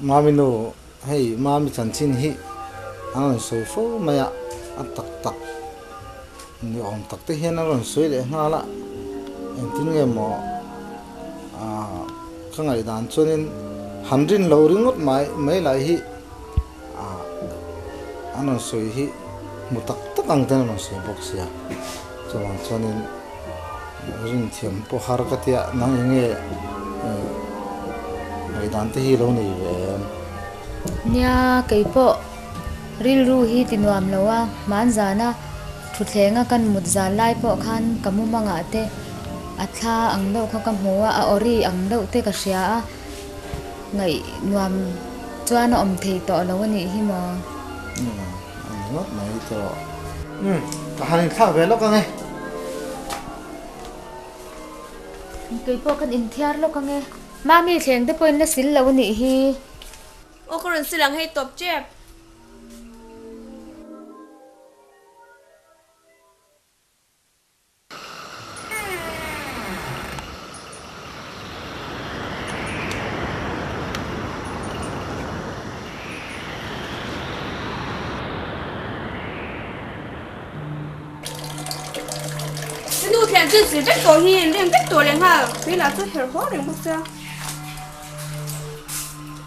mami no hey mami chan chin hi an soi fo maya atak tak ni om tak te hian an soi le ngala en tin nge mo khangai dan chunin handrin lo ringot mai lai hi an soi hi mutak tak ang ten an soi box ya chuanin ring thiam po har ka tia nang nge ngai dan te hi lo nei ve nya keipo ril ru hi tinuam lowa man zana thutlenga kan mut zal lai po khan kamu manga te atha ang do kha kam huwa a ori ang do te ka sia ngai nuam chuan om thei to lawani hi mo ngot mai to ta han tha ve lo ka nge keipo kan in thiar lo ka nge mami thleng te point la sil lawani hi o koron silang hei top chep nu thèm chân sử rất tổ hiền liền rất tổ liền ha vì là tôi hiểu hóa liền bức sao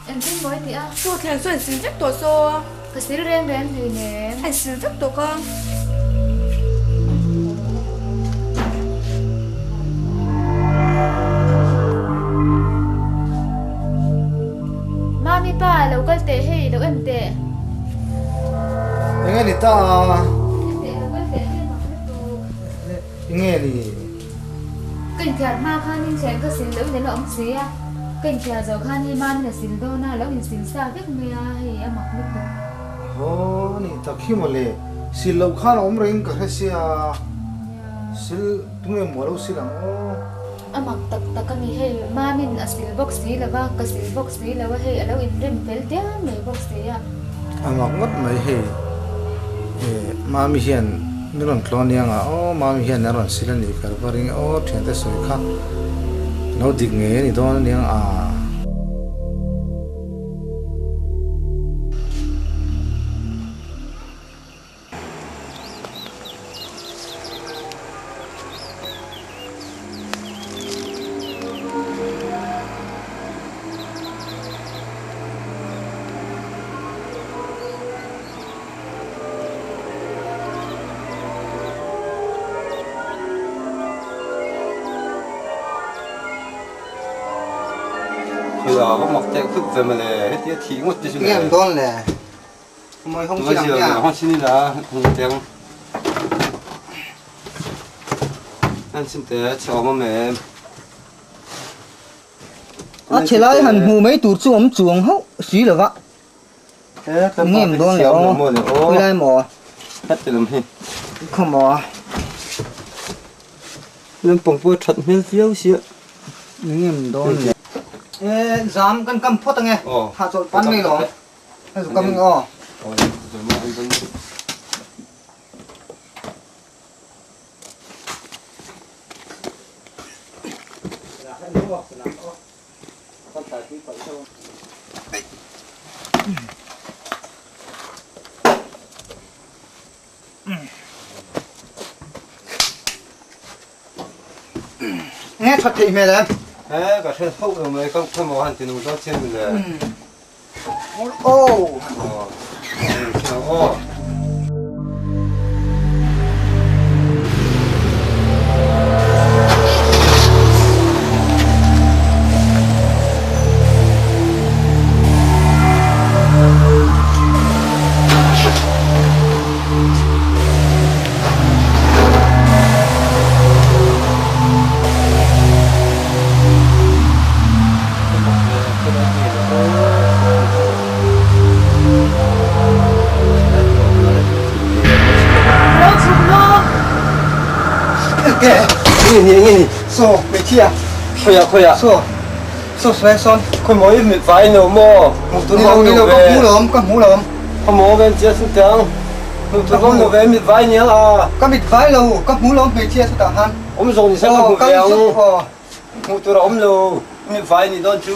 em tin mới thì à nu thèm chân sử rất tổ xô cái xíu đen đen thì nè anh sử rất tổ con mami pa lâu cái tệ hay lâu em tệ nghe đi ta nghe đi kinh thiệt ma khan nhưng chén cái xin lâu đến là ông xí à kinh thiệt giờ khan nhưng man là xin đô na lâu mình xin sao biết mày hay em mặc nước đâu ô nè ta khi mà lệ xin lâu khan ông rèn cả xe xin tung em mua lâu xin làm ô em mặc tắc tắc cái này hay ma mình là xin box xí là ba cái xin box xí là ba hay lâu in rem pel tiếc mấy box xí à mặc ngất mấy hay mà mi hiền nó còn clone nhang à ô mà mi hiền nó còn xin lên cả cái ring ô chuyện thế rồi khác nó đi nghe thì đó nhang à có một cái thức về mà để hết thì một tí nghe em đón nè mày không xin làm nha không xin là không tiếng anh xin té cho mà mẹ chỉ lấy hành hù mấy tụt xuống chuồng hốc xí là vậy nghe em đón nè ô đây mò hết thì làm gì không mò lên bông bơ thật miếng xíu xíu nghe em đón nè dám căn cầm phốt nghe hạ trộn pan này rồi hay cầm mình rồi mà anh vẫn nghe thật thì mẹ đấy cả thân hậu rồi mới không màu hành thì nó cho trên rồi ô ô nghe so mấy chia khơi à so xoay son khơi mỗi miệt vải nữa mò một tuần lâu nữa về con mũ lợm không mò bên chia xuống tiếng một tuần nữa về miệt vải nhé à con mịt vải lâu con mũ lợm mấy chia xuống han ôm rồi thì sẽ không về một tuần ôm lâu miệt vải thì đó chú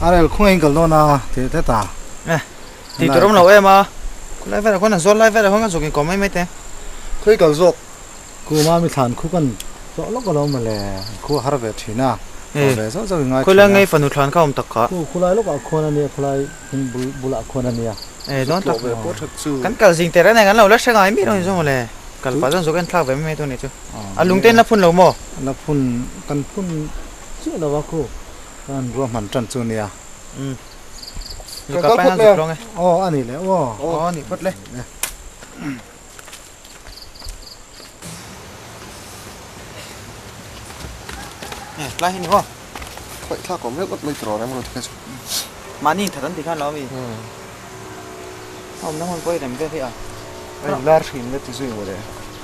Arel khung anh kalno na te ta. Thì tôi đông lâu em à. Lại về là con là zon lại về là không có dùng có mấy mấy thế. Khơi kal zok. Ku ma mi than khu kan zo lo kalo ma le. Khu har ve thina. Ve zo zo ngai. Khơi là ngay phần thlan không tắc cả. Khu lai lo ka khona ni khu lai bula khona ni. Đó tắc. Ve po thak chu. Cắn cả dính thế này cắn lâu lát sẽ ngay biết rồi xong rồi. Cắn phải dùng cái thao về mấy thôi này chứ. À lùng tên là phun lâu mò. Na phun kan phun chu la wa khu. Kan ro man chan chu ni a. Rồi cả phải dùng rồi. Ani le. Nị phất lên. Nè, lại hình không? Vậy sao có biết bắt mấy trò này mà thế chứ? Mà nhìn thật thì khá nó vì. Hôm nó không quay làm cái gì à? Lar hin le tu zu mo le.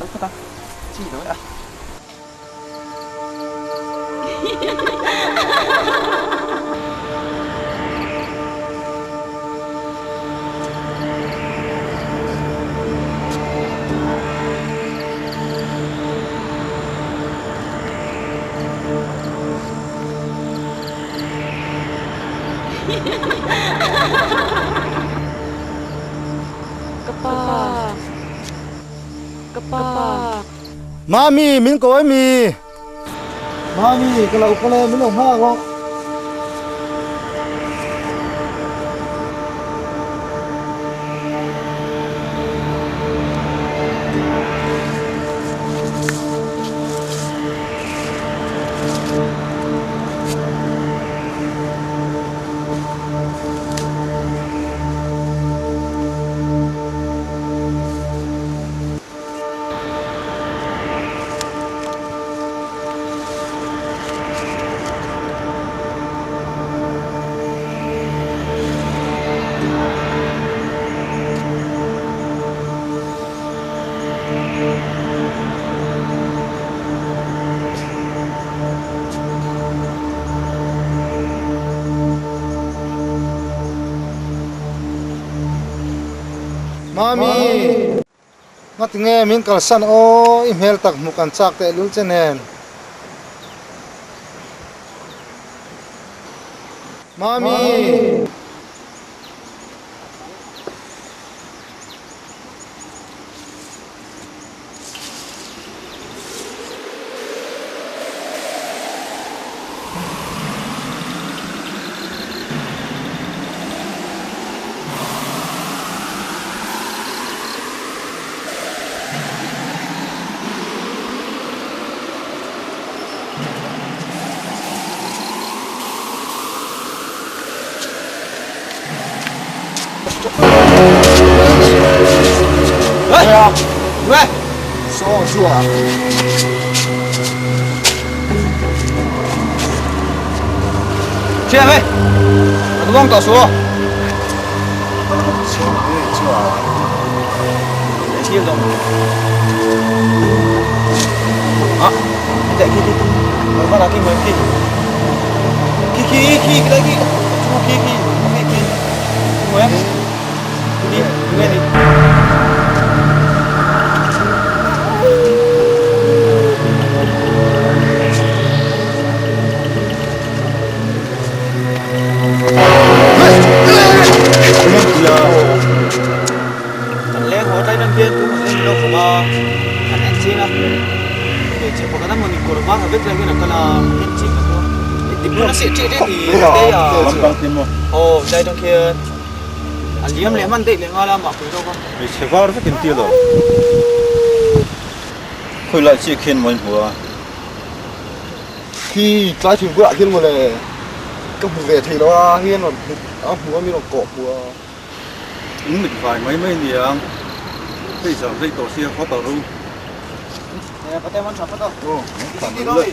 Thật ta. Chỉ đó à? Mami min ko mi. Mami kalau min lo ha go. Mami, ngat nghe min kalsan email tak mukan chak te lul chenen. Mami. Ê! So chua. Chị em ơi! Nó bông tỏ xuống. Để chiêu rồi. Đó, chạy kia đi. Nó bắt là cái mấy kia. Kia, cái đấy kia. Kia. Ngồi em. Đi, nghe đi. Lẽ có tay đăng kia cũng lên đâu của bà anh chị à để chị có cái năm mình của bà biết là cái là anh chị là thôi tìm nó sẽ chị đấy thì đây à đây đăng kia anh liếm liếm ăn tị liền ngon lắm mà quý đâu con Vì chế vào rất tiền tiêu rồi. Khôi lại chị khen mình của. Khi trái thuyền của thiên một này cái vụ về thì nó hiên rồi mua mi nó cọp của Mình phải mấy thì bây giờ dây tổ xe khó tàu luôn. nè bắt tay món sắm bắt đầu Đi đâu đi?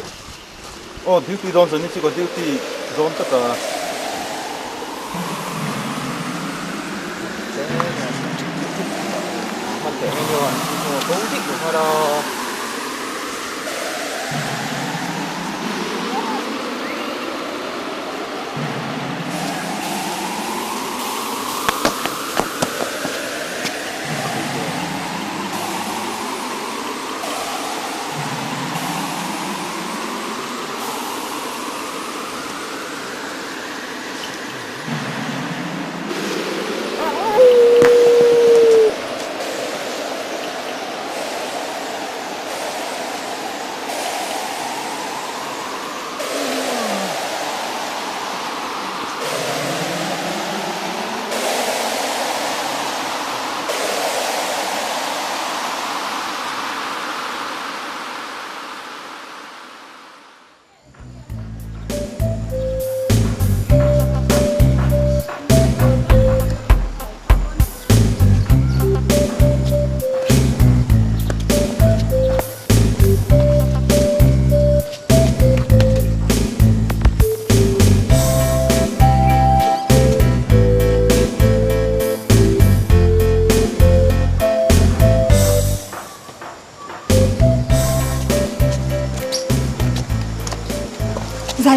Thiếu tí đón dẫn chỉ có thiếu tí đón tất cả. mình để nhiều rồi cũng thích của nó đâu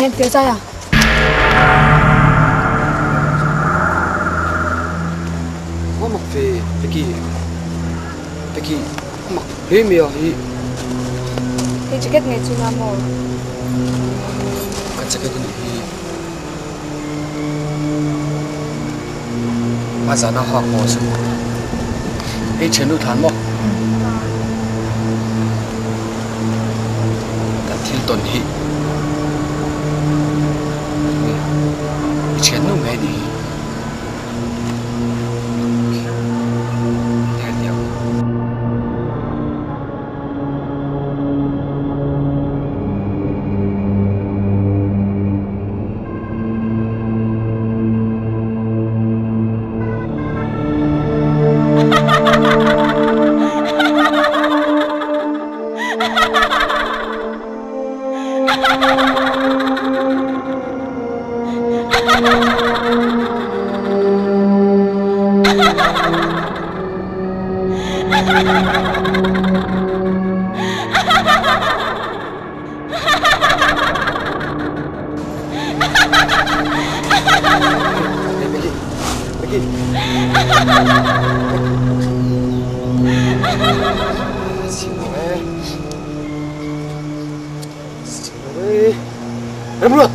hiện phía sai à? Có một về cái mặc hết miêu thì Thì chỉ kết ngày chú nam mồ. cái cái thì mà giờ nó học một số cái chuyện nó thán một cái thiên tuần hi cái chuyện nó nghe đi Em luôn.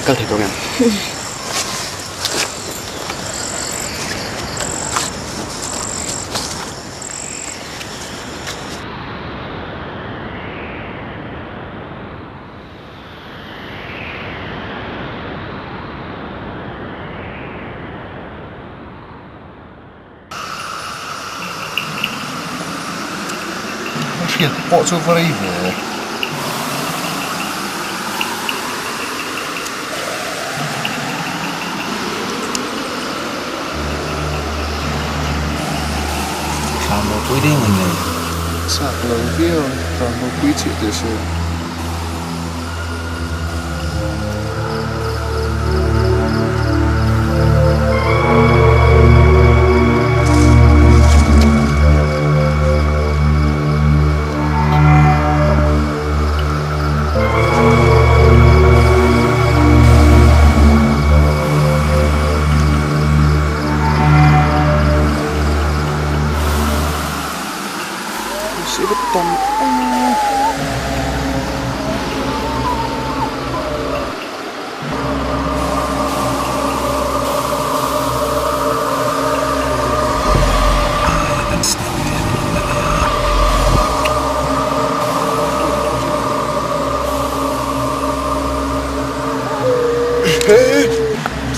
Các thầy cô em. Shit, bỏ cho vào đây về. Quy định mình này Sạc lâu kia, và một quý trị để xem.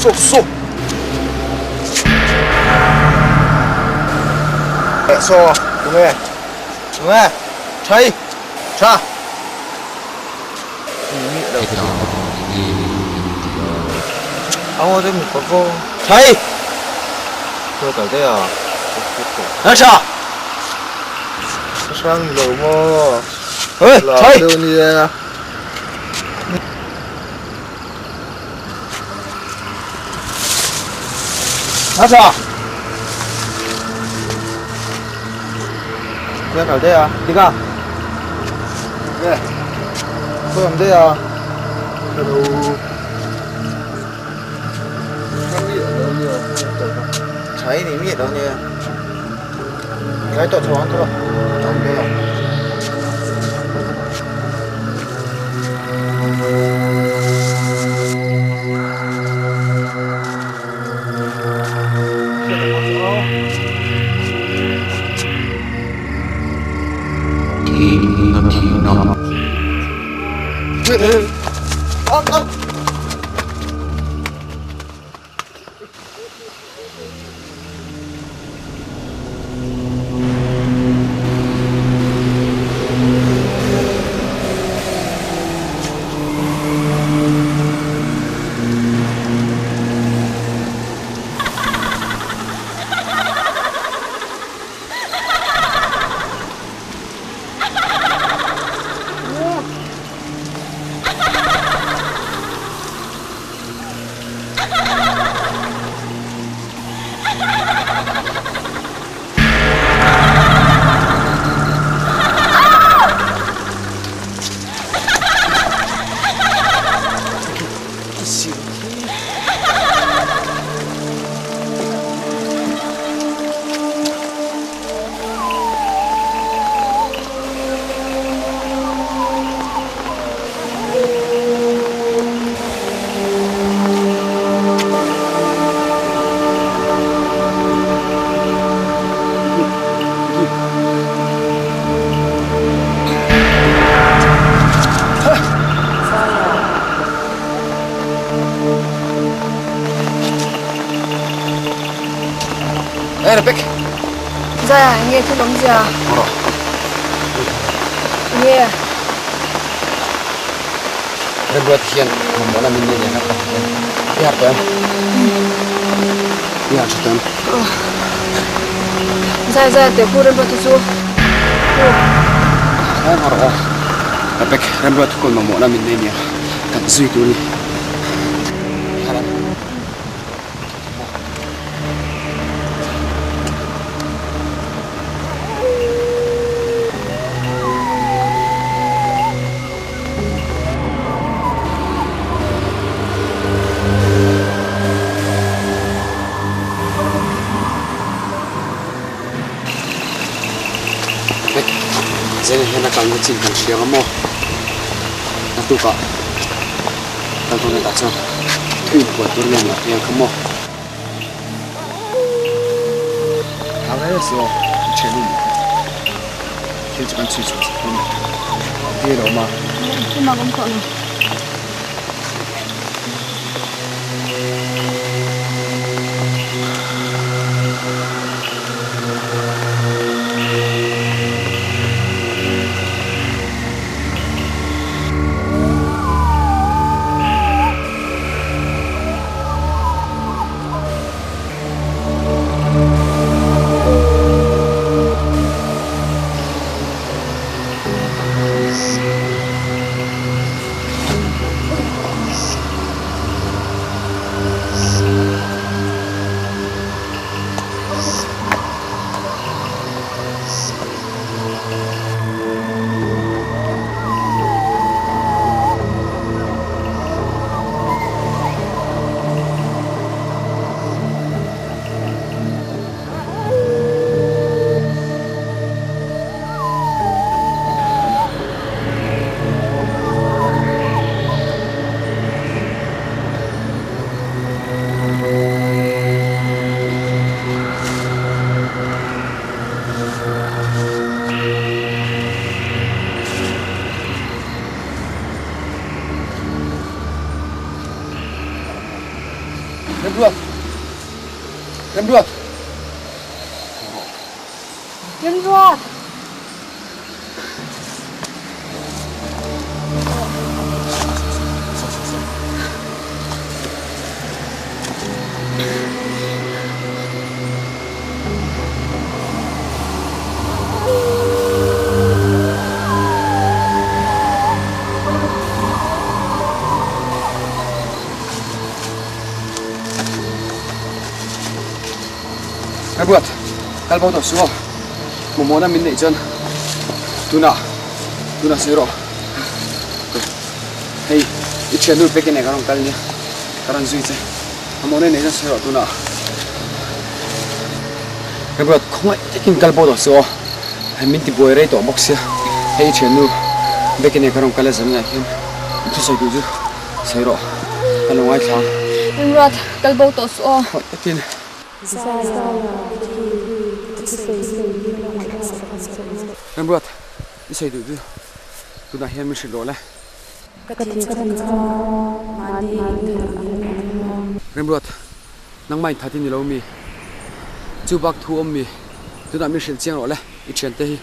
쏙. 써. 동해. 차이. 자. 아무도 못 보고 차이. 그럴 때야 나샤. sang đầu mò ơi, 차이. đâu nè 나샤. quen ở đây à đi ca 네. quen ở đây à hello. cháy thì biết đâu nè cái tội thoáng thôi 안 돼요. Eh, Rebek. Zaya, nghe cái bóng giờ. Nghe. Rembuat hian momola min ne na ka. Ya pa. Ya chutan. Zaya, te pura ba tu su. Ai haro. Rebek rembuat ko momola min ne ni. Kan sui tu ni. Hala. Jadi hendak kami cinta siapa mo, nanti kak, kalau nak tak ini buat turun yang kamu. Apa ya sih? Cekul, kita kan cuci, dia rumah. Cuma kamu. Rembuat. Rembuat. Rembuat. Kalau tu semua, momola min ne jan. Tuna zero. Hey, ini channel pekin ne karang kali ni, karang zui je. Momola ne jan zero tuna. Rembuat, kau ikin kalau tu semua, minti boy rate tu box ya. Hey channel pekin ne karang kali zaman ni, itu saya tuju zero. Kalau ngai thang. Rembuat, kalau tu semua. Ikin. Rembuat, ini saya tu nak hian mesti lola. Rembuat, nang mai thati ni lomi, cubak tu mi, tu nak mesti ciang lola, ikan teh.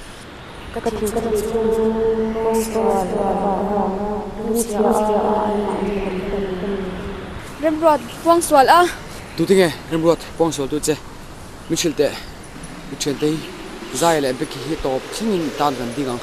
Rembuat, buang soal ah. Tu tinggal Rembuat, ponsel tu je, mesti teh, ikan teh. Zai le beki hi top singin tan kan dingang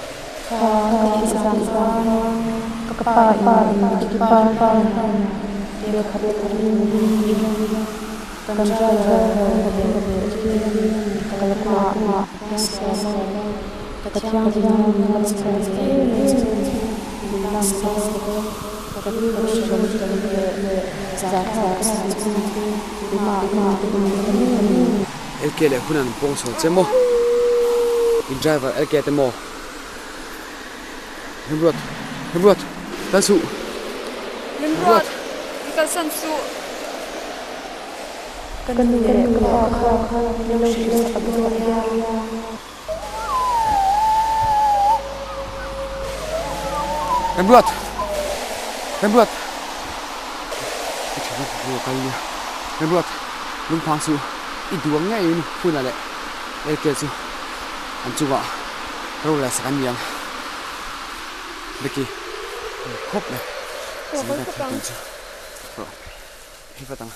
elkele hunan pongso chemo driver elkete mo Rembuat tansu Rembuat, ikan sansu. Rembuat Rembuat lung pangsu iduang ngay ini pun ada LK tu ancuba rola sekan yang beki kop lah sebentar tu bro hipa tang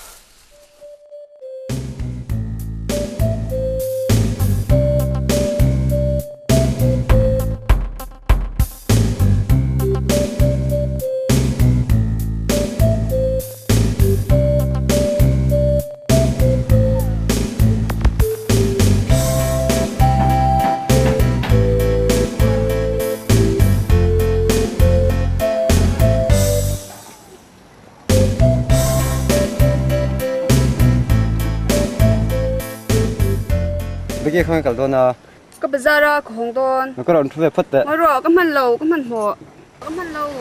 bagi kau kalau tu na Cái bazar ko hong don. nó có đoạn thu về phật đấy Mà rồi cái man lâu, cái man ho. Cái man lâu.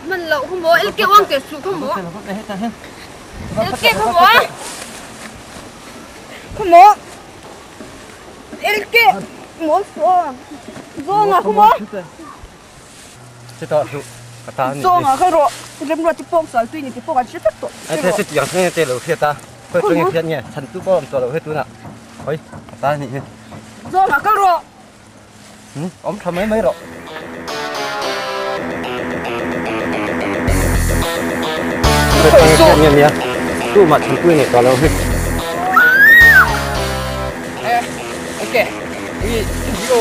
Man lâu không bố, el kia uang kia su không bố. El kia không bố. Không bố. El kia bố su. Zong à không bố. chỉ tao thu ta này Zong à cái rồi. Làm rồi thì bông sợi tuy nhiên thì bông ăn chết tốt. anh thấy sự dạng thế này là hiện ta phải trong những hiện nhỉ thành tu bomตัวเราhết tu nào ôi ta này Zong à cái rồi. ông thầm mấy rồi phải tăng hiện nhỉ tu mặt thành tu nàyตัวเราhết ok ini video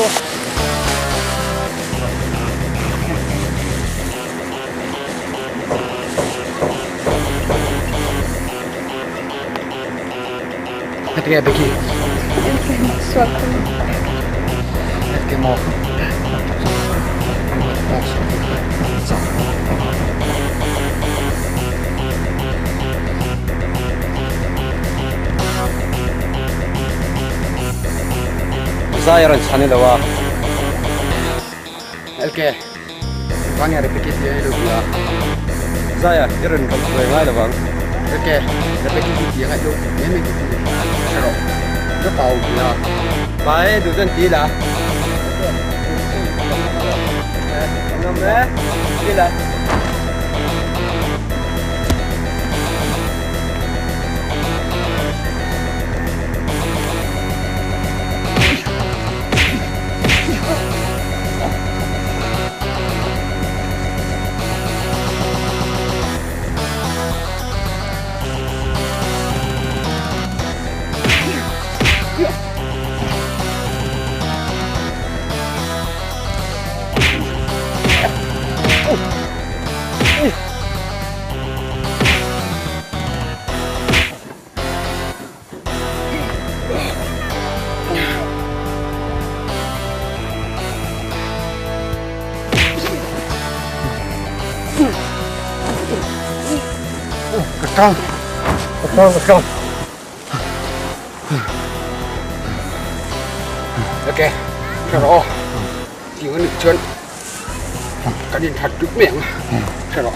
ketika beki ketika mau saya rencana dah LK bang ada beki dia itu dia saya kira kalau saya dah bang LK ada beki dia kan itu memang itu kalau nó tàu dia phải từ dân tí là năm bé đi là Let's go. Ok, cho rõ. Chỉ có được chân. Cái điện thật trước miệng. Cho rõ.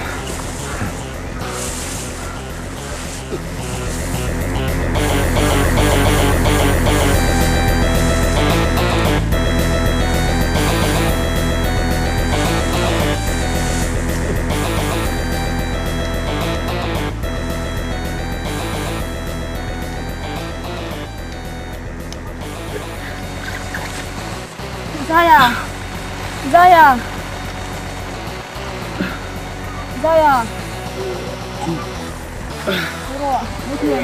Zaya. Zaya. Zaya. Rồi, một người.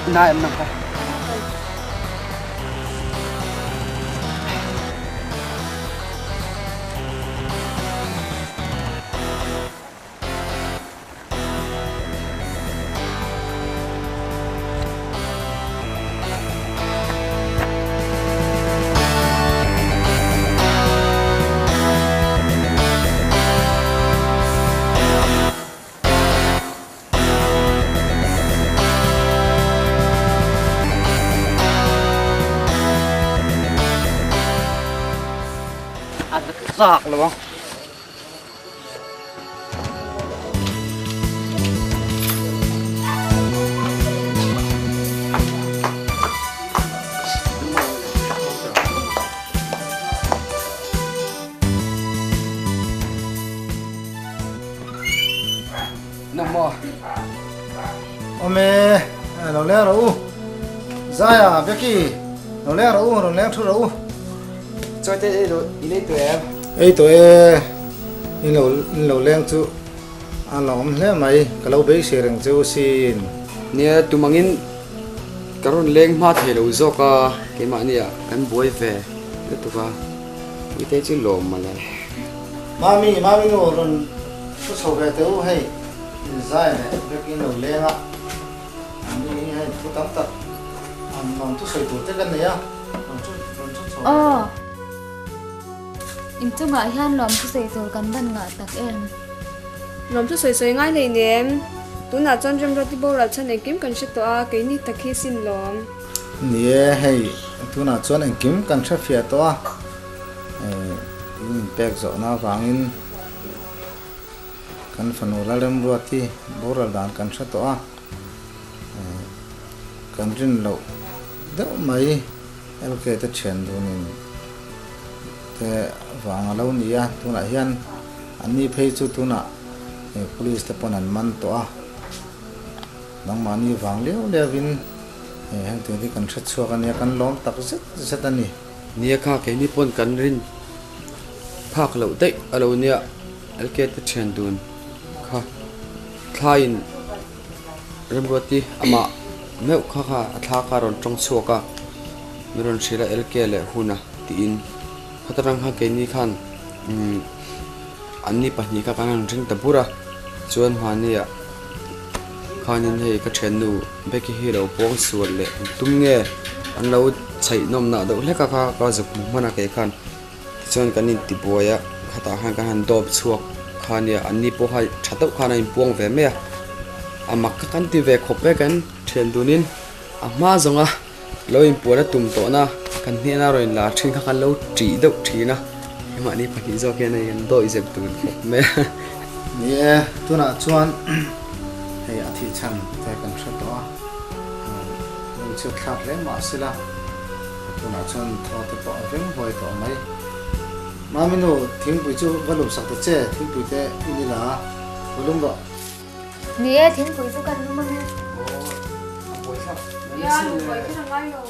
Nah, em nang. sạc là không? nằm mò ome lo le ro zaya beki lo le ro thu ro cho tê rồi đi lấy tụi em ei to e in lo leng chu an lom hle mai kalau be sereng chu sin nè tụi mangin karon leng ma thề lo zo ka cái mà nè kan boy về cái tụi ka cái tê chỉ lom mà lại mami no ron chu so ve teu hei zai ne beki lo leng a ani hei thu tam tak an lom tu soi tu te kan ne ya Ờ in chu ngah hian lom chu sei tur kan dan nga tak em Lom tu soi ngai nei nem. Tu na chan jam roti bo ra chan ekim kan se to a ke ni takhi sin lom. nie hei tu na chuan en kim kan tha fia to a in pek zo na wangin kan fanula lem ruati boral dan kan tha to a kan rin lo de mai elke te chen du nin te wang lo ni a tu na hian ani phei chu tu na police te pon an man to a nang mani wang leo lewin hang te di kan that chuak ania kan lom tak zet ani nè kha cái ni pon kan rin phak lo te alo nia alke te chen dun kha thain remroti ama meu kha kha atha ka ron tong chuaka miron shila elke le huna ti in khatarang kha ke ni khan anni pahni ka kan ring ta pura chuan hwania khanin hei ka thenu beki hero pong sur le tum nge an lo chai nom na do le ka ka zu mana ke khan chuan kanin ti boya khata han ka han dop chuak khania anni po hai thatau khana in pong ve me amak ka kan ti ve khope kan then dunin ama zonga lo in pora tum to na kan hne na roin la thin kha kan lo tri do thina ma ni pahni zo ke nei an do izep tu me nie tu na chuan hei athi chan te kan tha to a lo chu khat le ma sila tu na chuan tho te po veng hoi to mai maminu thingpui chu valum sak te che thingpui te inila volum ba nie thing pui chu kan nu mang Ya lu koi ke ngai lo.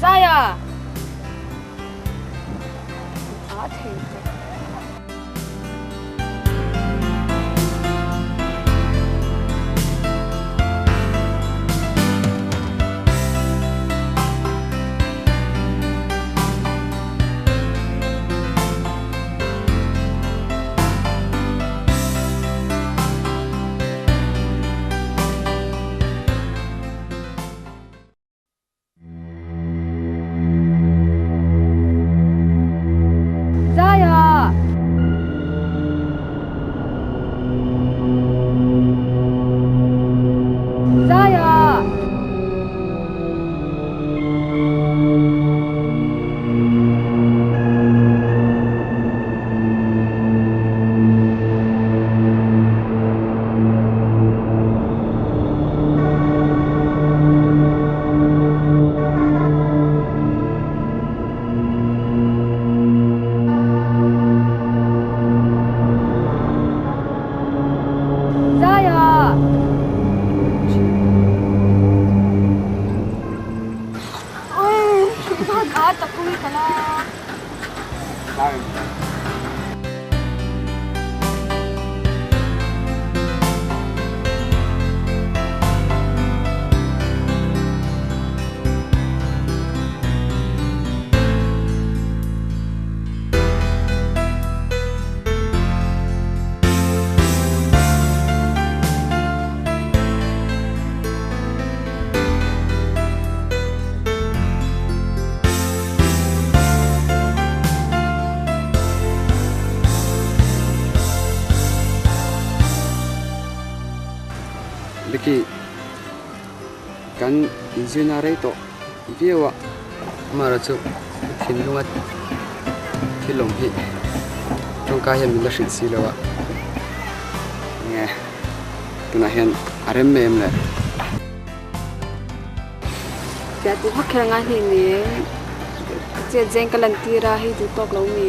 Zaya. À thì Beki kan insinare to viewa mara chu thinlunga thilom hi trong ka hian min la hrin si lawa nge tuna hian arem mem le ja tu ha khera nga hi ni che jeng kalan tira hi tu tok lo mi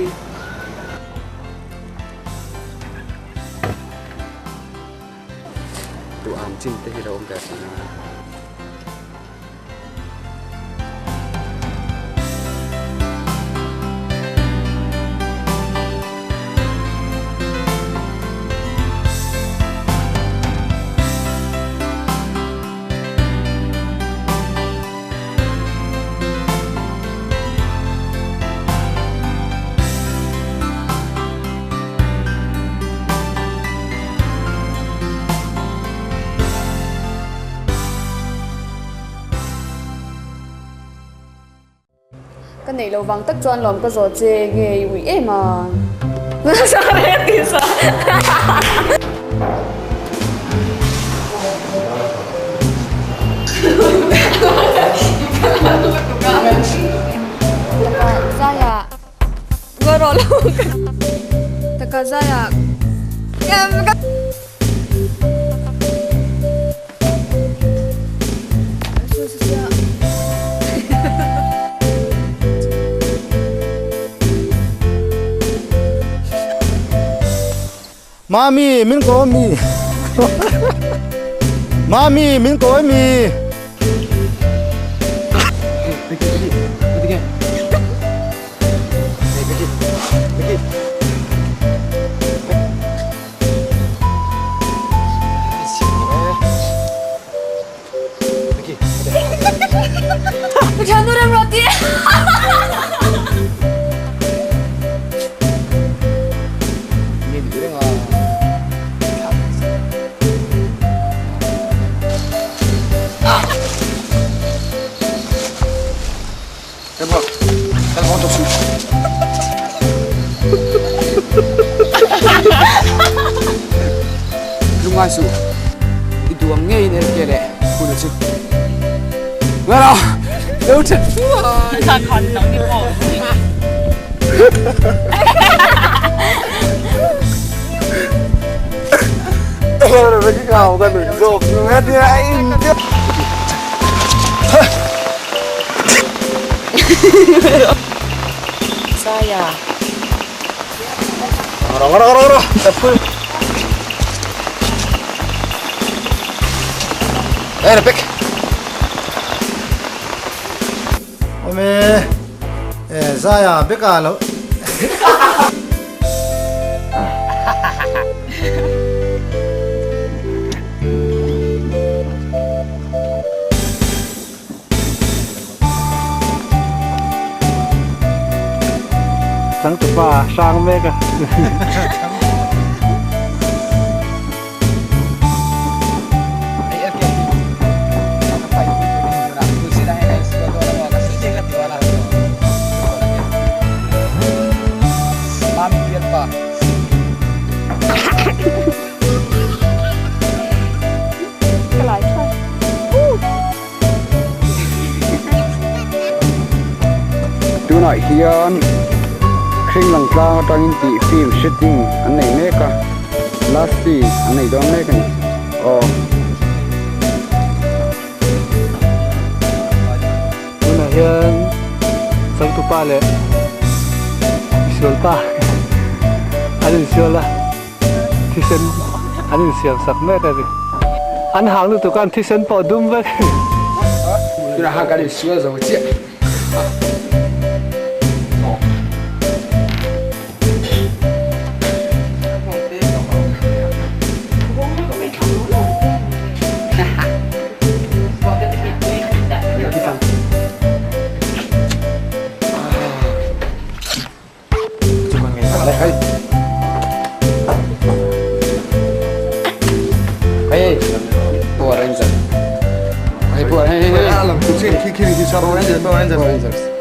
tu am chin te hi ro om ta sana cái này lâu vắng tất choan lòm cái giò chê ghê quỷ em mà sao đấy thì sao Zaya gue rolong teka Zaya Mami, min có mi. Mami, min có mi. Jangan orang roti. lunga su itu am ngei ne ke le kuna chu ngara đâu thật ta còn nóng đi bộ Rồi cái gào ta nổi rộp hết đi anh tiếp. Saya Rồi. Tập phương. Đây là pick. Ome, saya pick alo. Sáng tập ba sang mê cả. tu nói hiền Hringlang tlang atangin ti film shooting an nei mek a last ti an nei don mek ani Una hiền sáng tập ba lệ. Visual pa. Anh visual la. Thi sen anh visual sắc mê cái gì. Anh hàng được tụi con thi sen bỏ đúng vậy. tu na ha ka ni suwa zo che Power Rangers.